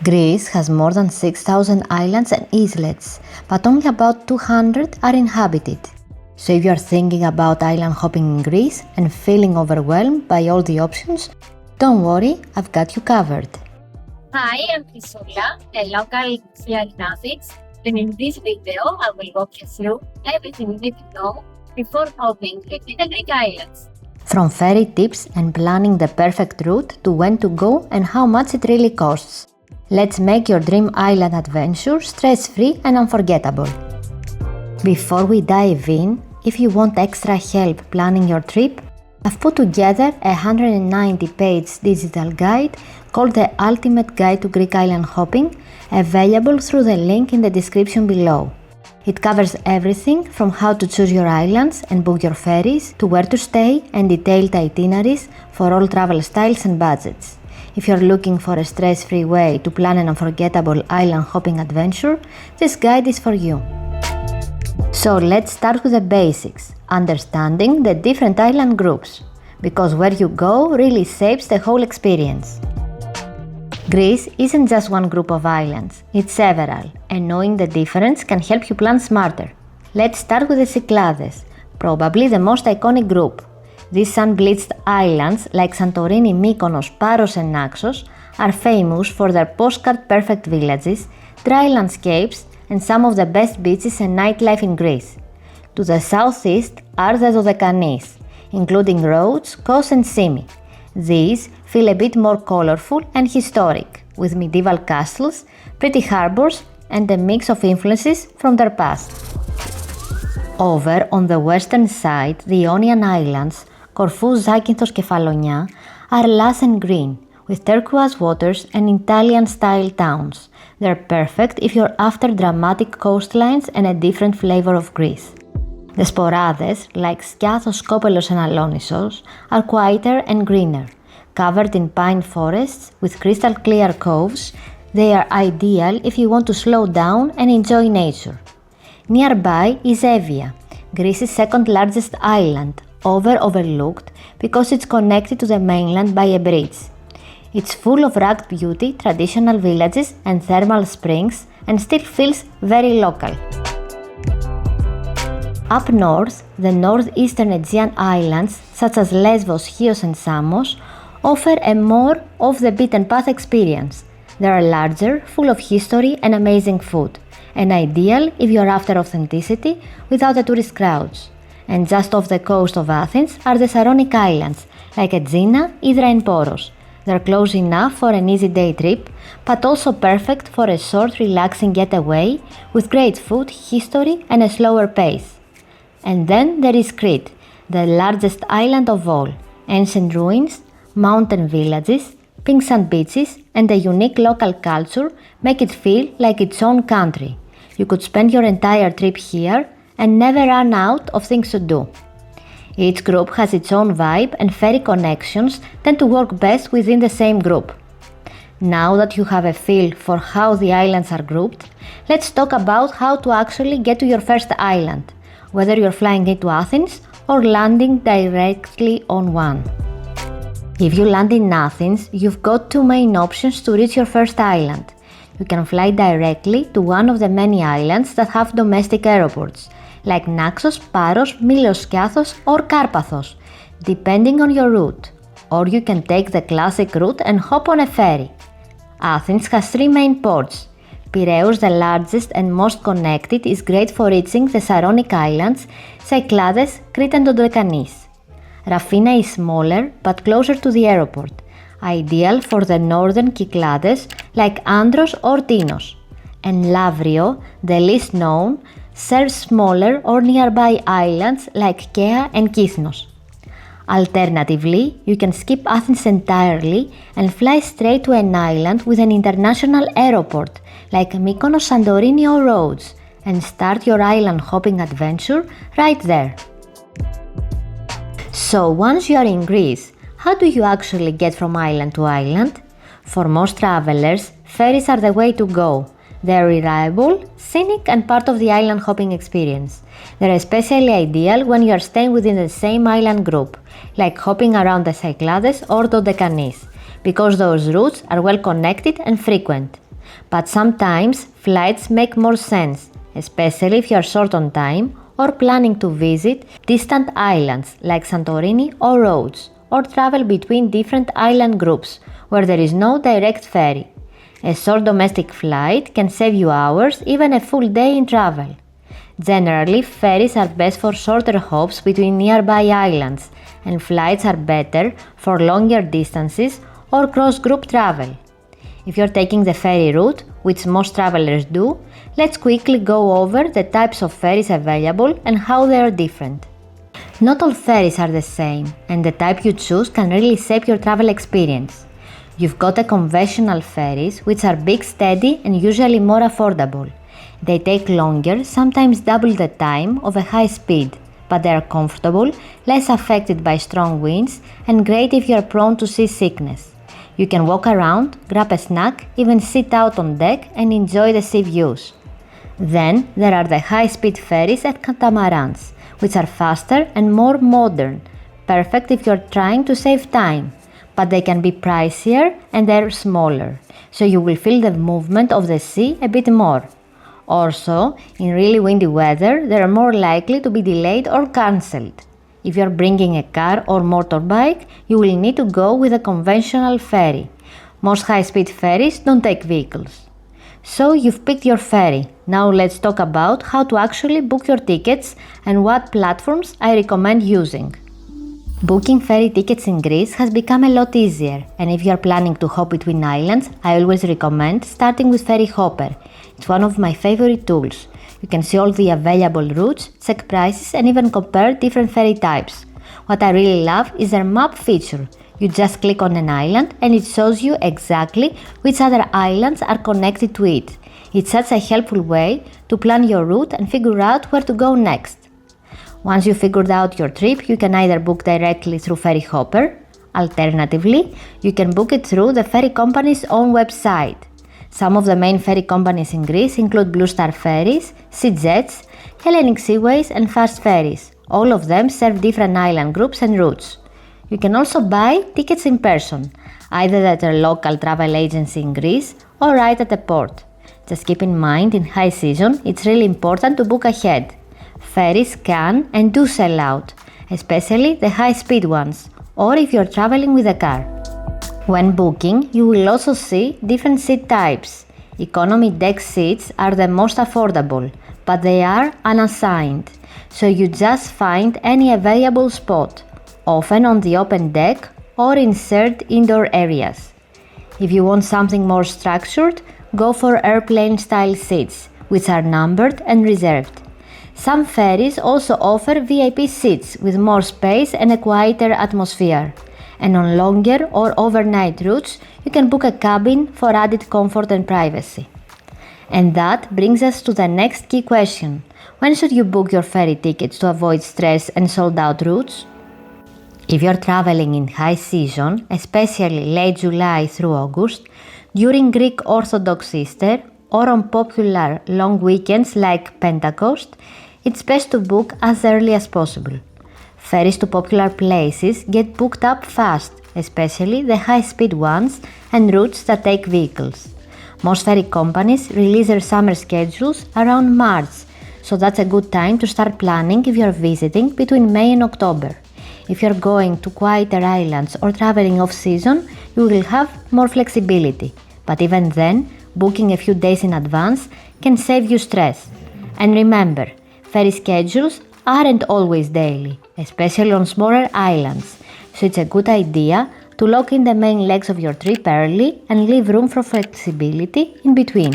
Greece has more than 6,000 islands and islets, but only about 200 are inhabited. So if you are thinking about island hopping in Greece and feeling overwhelmed by all the options, don't worry, I've got you covered. Hi, I'm Priscilla, a local here in Athens, and in this video I will walk you through everything you need to know before hopping in the Greek islands. From ferry tips and planning the perfect route to when to go and how much it really costs. Let's make your dream island adventure stress-free and unforgettable. Before we dive in, if you want extra help planning your trip, I've put together a 190-page digital guide called the Ultimate Guide to Greek Island Hopping, available through the link in the description below. It covers everything from how to choose your islands and book your ferries to where to stay and detailed itineraries for all travel styles and budgets. If you're looking for a stress-free way to plan an unforgettable island hopping adventure, this guide is for you. So let's start with the basics, understanding the different island groups, because where you go really shapes the whole experience. Greece isn't just one group of islands, it's several, and knowing the difference can help you plan smarter. Let's start with the Cyclades, probably the most iconic group. These sun-bleached islands like Santorini, Mykonos, Paros and Naxos are famous for their postcard-perfect villages, dry landscapes and some of the best beaches and nightlife in Greece. To the southeast are the Dodecanese, including Rhodes, Kos and Symi. These feel a bit more colorful and historic, with medieval castles, pretty harbors and a mix of influences from their past. Over on the western side, the Ionian Islands, Corfu, Zakynthos και Kefalonia, are lush and green, with turquoise waters and Italian-style towns. They're perfect if you're after dramatic coastlines and a different flavor of Greece. The Sporades, like Skiathos, Skopelos and Alonissos, are quieter and greener. Covered in pine forests with crystal-clear coves, they are ideal if you want to slow down and enjoy nature. Nearby is Evia, Greece's second largest island, overlooked because it's connected to the mainland by a bridge. It's full of rugged beauty, traditional villages and thermal springs and still feels very local. Up north, the northeastern Aegean islands such as Lesbos, Chios and Samos offer a more off-the-beaten-path experience. They are larger, full of history and amazing food, and ideal if you're after authenticity without the tourist crowds. And just off the coast of Athens are the Saronic Islands, like Aegina, Hydra and Poros. They're close enough for an easy day trip, but also perfect for a short, relaxing getaway with great food, history and a slower pace. And then there is Crete, the largest island of all. Ancient ruins, mountain villages, pink sand beaches and a unique local culture make it feel like its own country. You could spend your entire trip here and never run out of things to do. Each group has its own vibe and ferry connections tend to work best within the same group. Now that you have a feel for how the islands are grouped, let's talk about how to actually get to your first island, whether you're flying into Athens or landing directly on one. If you land in Athens, you've got two main options to reach your first island. You can fly directly to one of the many islands that have domestic airports, like Naxos, Paros, Milos Skiathos or Karpathos, depending on your route. Or you can take the classic route and hop on a ferry. Athens has three main ports. Piraeus, the largest and most connected, is great for reaching the Saronic Islands, Cyclades, Crete and Dodecanese. Rafina is smaller but closer to the airport, ideal for the northern Cyclades like Andros or Tinos. And Lavrio, the least known, serves smaller or nearby islands like Kea and Kithnos. Alternatively, you can skip Athens entirely and fly straight to an island with an international airport like Mykonos, Santorini or Rhodes and start your island hopping adventure right there. So once you are in Greece, how do you actually get from island to island? For most travelers, ferries are the way to go. They are reliable, scenic and part of the island hopping experience. They are especially ideal when you are staying within the same island group, like hopping around the Cyclades or Dodecanese, because those routes are well connected and frequent. But sometimes flights make more sense, especially if you are short on time or planning to visit distant islands like Santorini or Rhodes, or travel between different island groups where there is no direct ferry. A short domestic flight can save you hours, even a full day in travel. Generally, ferries are best for shorter hops between nearby islands, and flights are better for longer distances or cross-group travel. If you're taking the ferry route, which most travelers do, let's quickly go over the types of ferries available and how they are different. Not all ferries are the same, and the type you choose can really shape your travel experience. You've got the conventional ferries, which are big, steady, and usually more affordable. They take longer, sometimes double the time of a high speed, but they are comfortable, less affected by strong winds, and great if you are prone to seasickness. You can walk around, grab a snack, even sit out on deck and enjoy the sea views. Then there are the high-speed ferries and catamarans, which are faster and more modern, perfect if you are trying to save time, but they can be pricier and they're smaller, so you will feel the movement of the sea a bit more. Also, in really windy weather, they are more likely to be delayed or cancelled. If you are bringing a car or motorbike, you will need to go with a conventional ferry. Most high-speed ferries don't take vehicles. So you've picked your ferry. Now let's talk about how to actually book your tickets and what platforms I recommend using. Booking ferry tickets in Greece has become a lot easier, and if you are planning to hop between islands, I always recommend starting with Ferry Hopper. It's one of my favorite tools. You can see all the available routes, check prices, and even compare different ferry types. What I really love is their map feature. You just click on an island and it shows you exactly which other islands are connected to it. It's such a helpful way to plan your route and figure out where to go next. Once you've figured out your trip, you can either book directly through Ferry Hopper. Alternatively, you can book it through the ferry company's own website. Some of the main ferry companies in Greece include Blue Star Ferries, Sea Jets, Hellenic Seaways and Fast Ferries. All of them serve different island groups and routes. You can also buy tickets in person, either at a local travel agency in Greece or right at the port. Just keep in mind, in high season, it's really important to book ahead. Ferries can and do sell out, especially the high-speed ones, or if you're traveling with a car. When booking, you will also see different seat types. Economy deck seats are the most affordable, but they are unassigned, so you just find any available spot, often on the open deck or in shared indoor areas. If you want something more structured, go for airplane-style seats, which are numbered and reserved. Some ferries also offer VIP seats with more space and a quieter atmosphere. And on longer or overnight routes, you can book a cabin for added comfort and privacy. And that brings us to the next key question. When should you book your ferry tickets to avoid stress and sold-out routes? If you're traveling in high season, especially late July through August, during Greek Orthodox Easter, or on popular long weekends like Pentecost, it's best to book as early as possible. Ferries to popular places get booked up fast, especially the high-speed ones and routes that take vehicles. Most ferry companies release their summer schedules around March, so that's a good time to start planning if you're visiting between May and October. If you're going to quieter islands or traveling off-season, you will have more flexibility, but even then, booking a few days in advance can save you stress. And remember, ferry schedules aren't always daily, especially on smaller islands, so it's a good idea to lock in the main legs of your trip early and leave room for flexibility in between.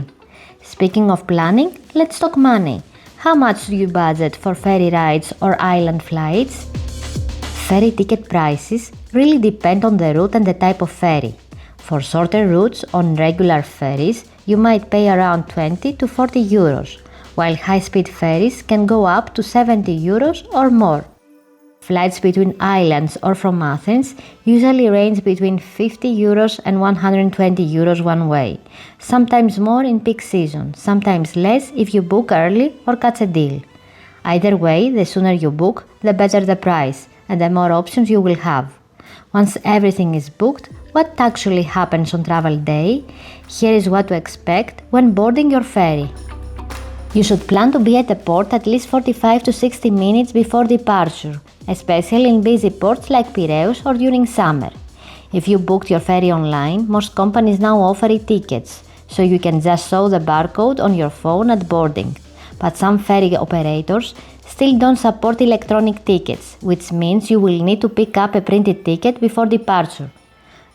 Speaking of planning, let's talk money. How much do you budget for ferry rides or island flights? Ferry ticket prices really depend on the route and the type of ferry. For shorter routes on regular ferries, you might pay around 20 to 40 euros, while high-speed ferries can go up to 70 euros or more. Flights between islands or from Athens usually range between 50 euros and 120 euros one way, sometimes more in peak season, sometimes less if you book early or catch a deal. Either way, the sooner you book, the better the price and the more options you will have. Once everything is booked, what actually happens on travel day, here is what to expect when boarding your ferry. You should plan to be at the port at least 45 to 60 minutes before departure, especially in busy ports like Piraeus or during summer. If you booked your ferry online, most companies now offer e-tickets, so you can just show the barcode on your phone at boarding. But some ferry operators still don't support electronic tickets, which means you will need to pick up a printed ticket before departure.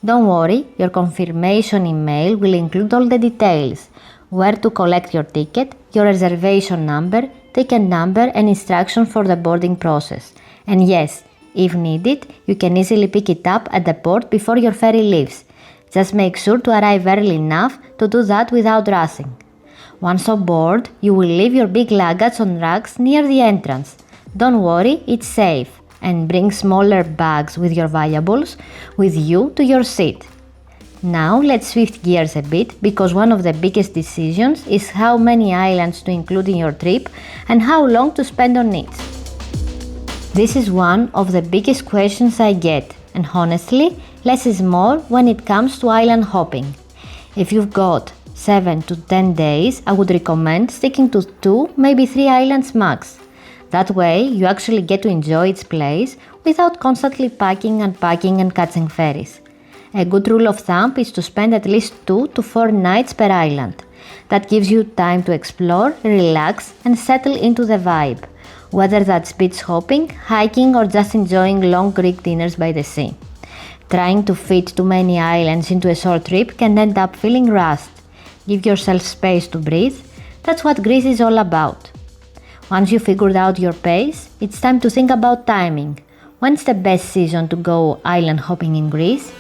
Don't worry, your confirmation email will include all the details: where to collect your ticket, your reservation number, ticket number and instructions for the boarding process. And yes, if needed, you can easily pick it up at the port before your ferry leaves. Just make sure to arrive early enough to do that without rushing. Once on board, you will leave your big luggage on racks near the entrance. Don't worry, it's safe, and bring smaller bags with your valuables with you to your seat. Now let's shift gears a bit, because one of the biggest decisions is how many islands to include in your trip and how long to spend on each. This is one of the biggest questions I get, and honestly, less is more when it comes to island hopping. If you've got 7 to 10 days, I would recommend sticking to 2, maybe 3 islands max. That way, you actually get to enjoy its place without constantly packing, unpacking and catching ferries. A good rule of thumb is to spend at least 2 to 4 nights per island. That gives you time to explore, relax and settle into the vibe, whether that's beach hopping, hiking or just enjoying long Greek dinners by the sea. Trying to fit too many islands into a short trip can end up feeling rushed. Give yourself space to breathe. That's what Greece is all about. Once you figured out your pace, it's time to think about timing. When's the best season to go island hopping in Greece?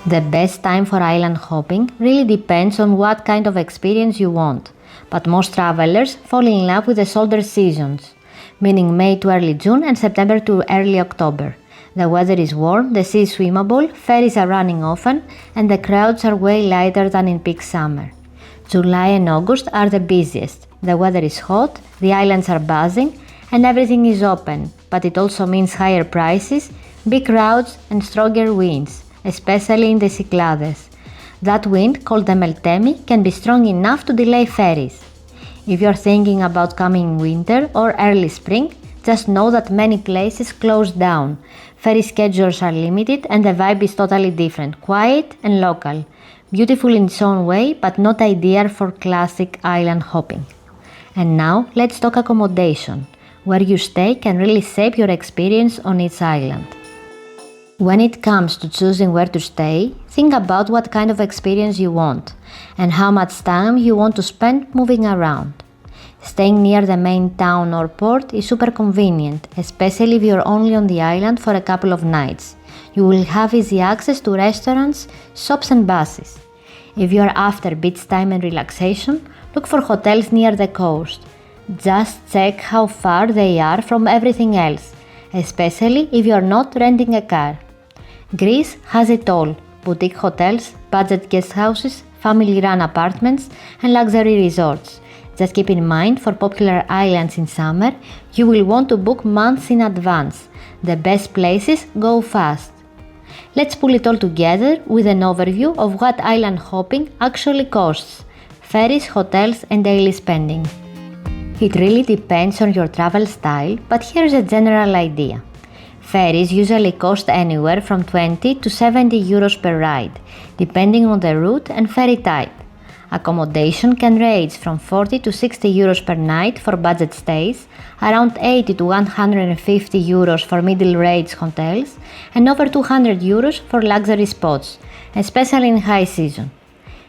The best time for island hopping really depends on what kind of experience you want, but most travelers fall in love with the shoulder seasons, meaning May to early June and September to early October. The weather is warm, the sea is swimmable, ferries are running often, and the crowds are way lighter than in peak summer. July and August are the busiest. The weather is hot, the islands are buzzing, and everything is open, but it also means higher prices, big crowds, and stronger winds, especially in the Cyclades. That wind, called the Meltemi, can be strong enough to delay ferries. If you're thinking about coming winter or early spring, just know that many places close down. Ferry schedules are limited and the vibe is totally different, quiet and local. Beautiful in its own way, but not ideal for classic island hopping. And now, let's talk accommodation. Where you stay can really shape your experience on each island. When it comes to choosing where to stay, think about what kind of experience you want and how much time you want to spend moving around. Staying near the main town or port is super convenient, especially if you're only on the island for a couple of nights. You will have easy access to restaurants, shops and buses. If you are after beach time and relaxation, look for hotels near the coast. Just check how far they are from everything else, especially if you are not renting a car. Greece has it all: boutique hotels, budget guest houses, family-run apartments and luxury resorts. Just keep in mind, for popular islands in summer, you will want to book months in advance. The best places go fast. Let's pull it all together with an overview of what island hopping actually costs: ferries, hotels and daily spending. It really depends on your travel style, but here's a general idea. Ferries usually cost anywhere from 20 to 70 euros per ride, depending on the route and ferry type. Accommodation can range from 40 to 60 euros per night for budget stays, around 80 to 150 euros for middle-range hotels, and over 200 euros for luxury spots, especially in high season.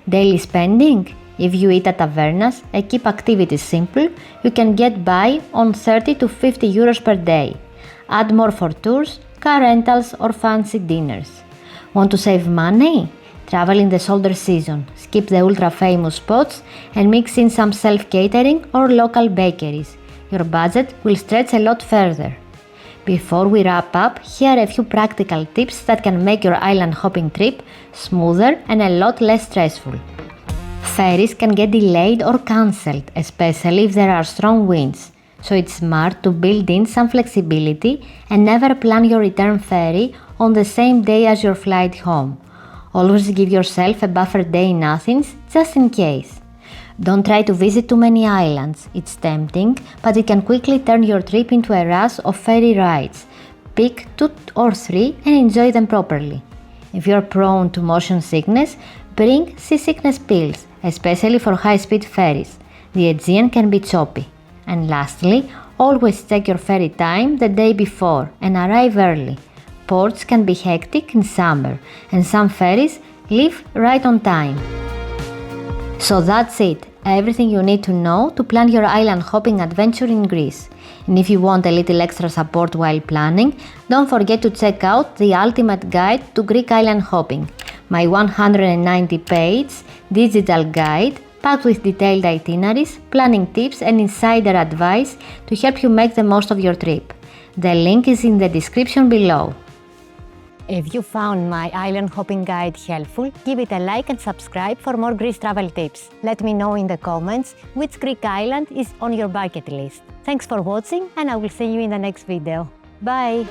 Daily spending? If you eat at tavernas and keep activities simple, you can get by on 30 to 50 euros per day. Add more for tours, car rentals or fancy dinners. Want to save money? Travel in the shoulder season, skip the ultra-famous spots and mix in some self-catering or local bakeries. Your budget will stretch a lot further. Before we wrap up, here are a few practical tips that can make your island hopping trip smoother and a lot less stressful. Ferries can get delayed or cancelled, especially if there are strong winds, so it's smart to build in some flexibility and never plan your return ferry on the same day as your flight home. Always give yourself a buffer day in Athens, just in case. Don't try to visit too many islands, it's tempting, but it can quickly turn your trip into a rush of ferry rides. Pick 2 or 3 and enjoy them properly. If you're prone to motion sickness, bring seasickness pills, especially for high-speed ferries. The Aegean can be choppy. And lastly, always check your ferry time the day before and arrive early. Ports can be hectic in summer, and some ferries leave right on time. So that's it, everything you need to know to plan your island hopping adventure in Greece. And if you want a little extra support while planning, don't forget to check out the ultimate guide to Greek island hopping, my 190-page digital guide packed with detailed itineraries, planning tips and insider advice to help you make the most of your trip. The link is in the description below. If you found my island hopping guide helpful, give it a like and subscribe for more Greece travel tips. Let me know in the comments which Greek island is on your bucket list. Thanks for watching and I will see you in the next video. Bye!